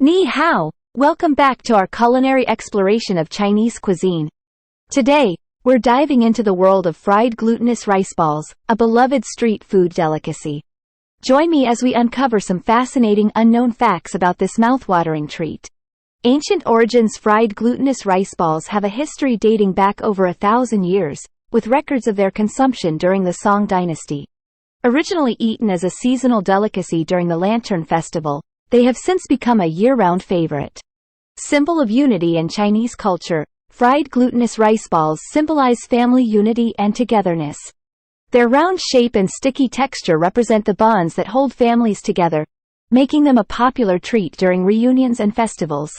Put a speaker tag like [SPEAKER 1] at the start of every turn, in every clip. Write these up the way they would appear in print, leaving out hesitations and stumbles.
[SPEAKER 1] Ni hao! Welcome back to our culinary exploration of Chinese cuisine. Today, we're diving into the world of fried glutinous rice balls, a beloved street food delicacy. Join me as we uncover some fascinating unknown facts about this mouthwatering treat. Ancient origins. Fried glutinous rice balls have a history dating back over 1,000 years, with records of their consumption during the Song Dynasty. Originally eaten as a seasonal delicacy during the Lantern Festival, they have since become a year-round favorite. Symbol of unity in Chinese culture, fried glutinous rice balls symbolize family unity and togetherness. Their round shape and sticky texture represent the bonds that hold families together, making them a popular treat during reunions and festivals.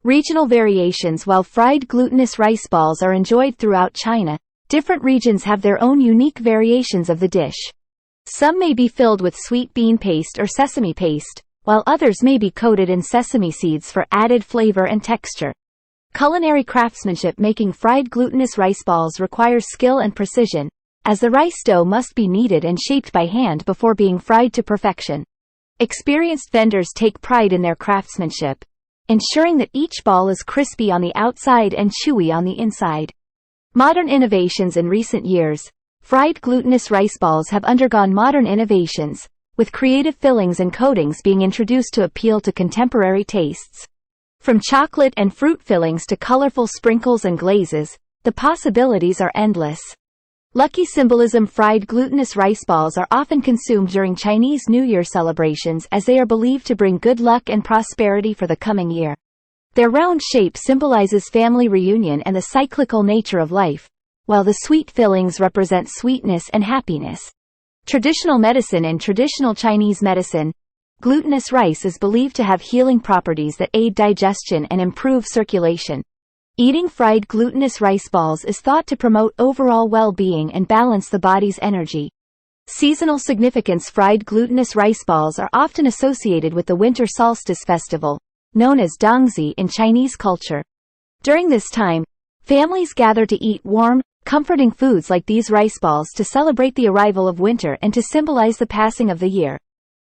[SPEAKER 1] Regional variations. While fried glutinous rice balls are enjoyed throughout China, different regions have their own unique variations of the dish. Some may be filled with sweet bean paste or sesame paste, while others may be coated in sesame seeds for added flavor and texture. Culinary craftsmanship. Making fried glutinous rice balls requires skill and precision, as the rice dough must be kneaded and shaped by hand before being fried to perfection. Experienced vendors take pride in their craftsmanship, ensuring that each ball is crispy on the outside and chewy on the inside. Modern innovations. In recent years, fried glutinous rice balls have undergone modern innovations, with creative fillings and coatings being introduced to appeal to contemporary tastes. From chocolate and fruit fillings to colorful sprinkles and glazes, the possibilities are endless. Lucky symbolism. Fried glutinous rice balls are often consumed during Chinese New Year celebrations as they are believed to bring good luck and prosperity for the coming year. Their round shape symbolizes family reunion and the cyclical nature of life, while the sweet fillings represent sweetness and happiness. Traditional medicine. In traditional Chinese medicine, glutinous rice is believed to have healing properties that aid digestion and improve circulation. Eating fried glutinous rice balls is thought to promote overall well-being and balance the body's energy. Seasonal significance. Fried glutinous rice balls are often associated with the winter solstice festival, known as Dongzi in Chinese culture. During this time, families gather to eat warm, comforting foods like these rice balls to celebrate the arrival of winter and to symbolize the passing of the year.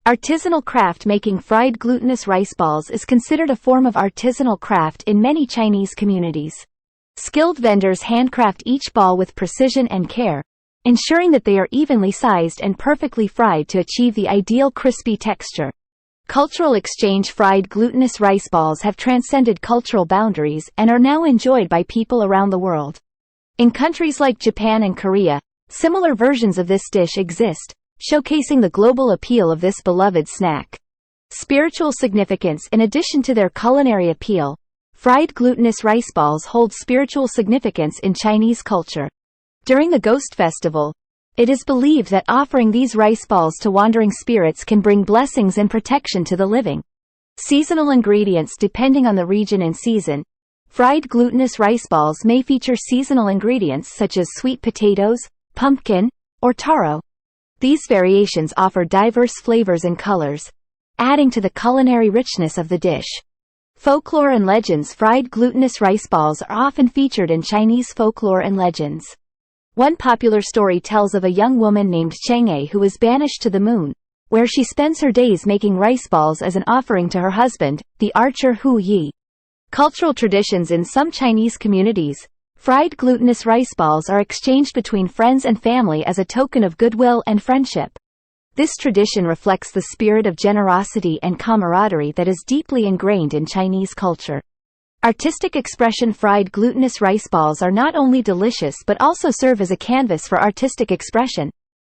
[SPEAKER 1] Artisanal craft. Making fried glutinous rice balls is considered a form of artisanal craft in many Chinese communities. Skilled vendors handcraft each ball with precision and care, ensuring that they are evenly sized and perfectly fried to achieve the ideal crispy texture. Cultural exchange. Fried glutinous rice balls have transcended cultural boundaries and are now enjoyed by people around the world. In countries like Japan and Korea, similar versions of this dish exist, showcasing the global appeal of this beloved snack. Spiritual significance. In addition to their culinary appeal, fried glutinous rice balls hold spiritual significance in Chinese culture. During the Ghost Festival, it is believed that offering these rice balls to wandering spirits can bring blessings and protection to the living. Seasonal ingredients. Depending on the region and season, fried glutinous rice balls may feature seasonal ingredients such as sweet potatoes, pumpkin, or taro. These variations offer diverse flavors and colors, adding to the culinary richness of the dish. Folklore and legends. Fried glutinous rice balls are often featured in Chinese folklore and legends. One popular story tells of a young woman named Chang'e who was banished to the moon, where she spends her days making rice balls as an offering to her husband, the archer Hu Yi. Cultural traditions. In some Chinese communities, fried glutinous rice balls are exchanged between friends and family as a token of goodwill and friendship. This tradition reflects the spirit of generosity and camaraderie that is deeply ingrained in Chinese culture. Artistic expression. Fried glutinous rice balls are not only delicious but also serve as a canvas for artistic expression.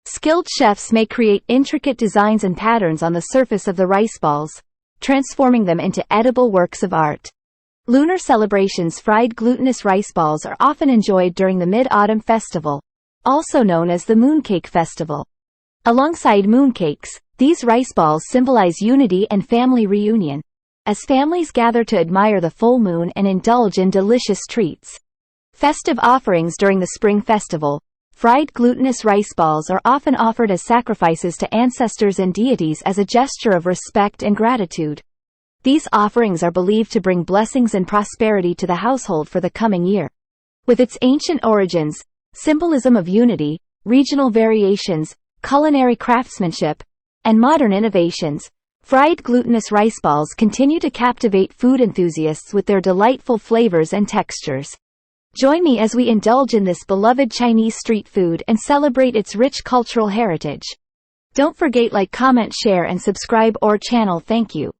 [SPEAKER 1] Skilled chefs may create intricate designs and patterns on the surface of the rice balls, transforming them into edible works of art. Lunar celebrations. Fried glutinous rice balls are often enjoyed during the Mid-Autumn Festival, also known as the Mooncake Festival. Alongside mooncakes, these rice balls symbolize unity and family reunion, as families gather to admire the full moon and indulge in delicious treats. Festive offerings. During the Spring Festival, fried glutinous rice balls are often offered as sacrifices to ancestors and deities as a gesture of respect and gratitude. These offerings are believed to bring blessings and prosperity to the household for the coming year. With its ancient origins, symbolism of unity, regional variations, culinary craftsmanship, and modern innovations, Fried glutinous rice balls continue to captivate food enthusiasts with their delightful flavors and textures. Join me as we indulge in this beloved Chinese street food and celebrate its rich cultural heritage. Don't forget like, comment, share and subscribe our channel. Thank you.